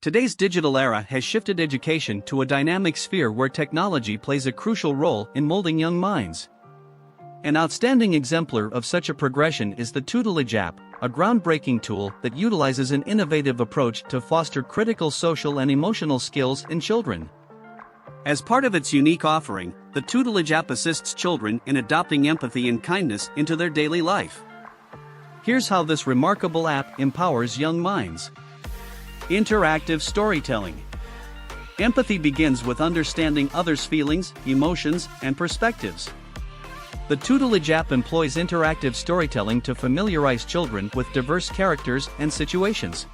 Today's digital era has shifted education to a dynamic sphere where technology plays a crucial role in molding young minds. An outstanding exemplar of such a progression is the Tutelage app, a groundbreaking tool that utilizes an innovative approach to foster critical social and emotional skills in children. As part of its unique offering, the Tutelage app assists children in adopting empathy and kindness into their daily life. Here's how this remarkable app empowers young minds. Interactive storytelling. Empathy begins with understanding others' feelings, emotions, and perspectives. The Tutelage app employs interactive storytelling to familiarize children with diverse characters and situations.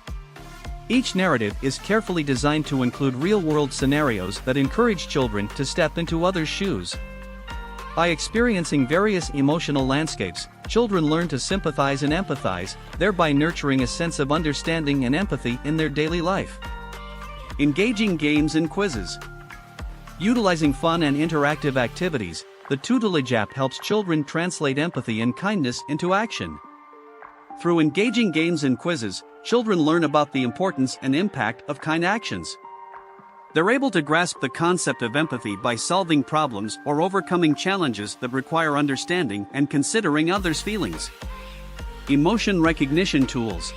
Each narrative is carefully designed to include real-world scenarios that encourage children to step into others' shoes. By experiencing various emotional landscapes, children learn to sympathize and empathize, thereby nurturing a sense of understanding and empathy in their daily life. Engaging games and quizzes. Utilizing fun and interactive activities, the Tutelage app helps children translate empathy and kindness into action. Through engaging games and quizzes, children learn about the importance and impact of kind actions. They're able to grasp the concept of empathy by solving problems or overcoming challenges that require understanding and considering others' feelings. Emotion recognition tools.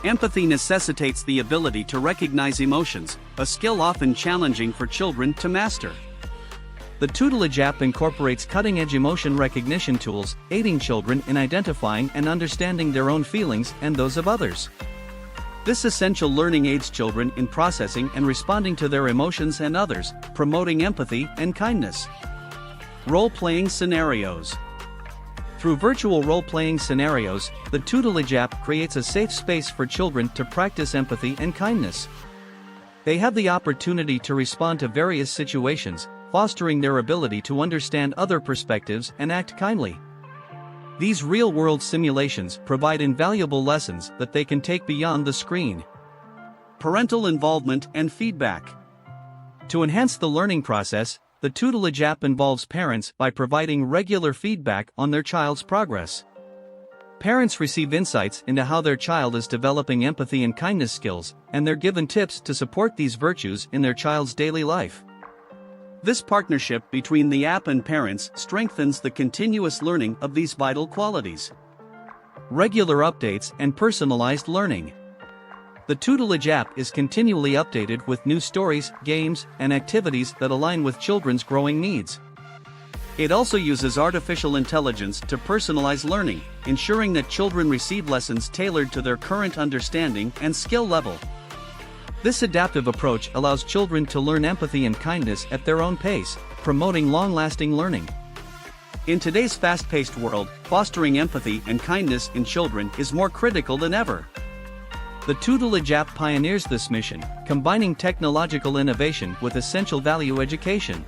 Empathy necessitates the ability to recognize emotions, a skill often challenging for children to master. The Tutelage app incorporates cutting-edge emotion recognition tools, aiding children in identifying and understanding their own feelings and those of others. This essential learning aids children in processing and responding to their emotions and others, promoting empathy and kindness. Role-playing scenarios. Through virtual role-playing scenarios, the Tutelage app creates a safe space for children to practice empathy and kindness. They have the opportunity to respond to various situations, fostering their ability to understand other perspectives and act kindly. These real-world simulations provide invaluable lessons that they can take beyond the screen. Parental involvement and feedback. To enhance the learning process, the Tutelage app involves parents by providing regular feedback on their child's progress. Parents receive insights into how their child is developing empathy and kindness skills, and they're given tips to support these virtues in their child's daily life. This partnership between the app and parents strengthens the continuous learning of these vital qualities. Regular updates and personalized learning. The Tutelage app is continually updated with new stories, games, and activities that align with children's growing needs. It also uses artificial intelligence to personalize learning, ensuring that children receive lessons tailored to their current understanding and skill level. This adaptive approach allows children to learn empathy and kindness at their own pace, promoting long-lasting learning. In today's fast-paced world, fostering empathy and kindness in children is more critical than ever. The Tutelage app pioneers this mission, combining technological innovation with essential value education.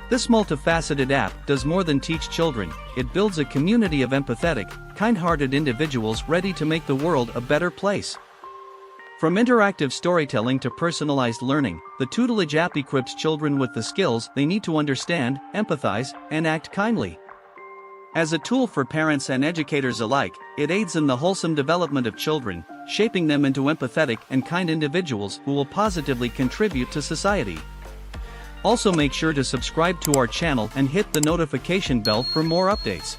This multifaceted app does more than teach children, it builds a community of empathetic, kind-hearted individuals ready to make the world a better place. From interactive storytelling to personalized learning, the Tutelage app equips children with the skills they need to understand, empathize, and act kindly. As a tool for parents and educators alike, it aids in the wholesome development of children, shaping them into empathetic and kind individuals who will positively contribute to society. Also, make sure to subscribe to our channel and hit the notification bell for more updates.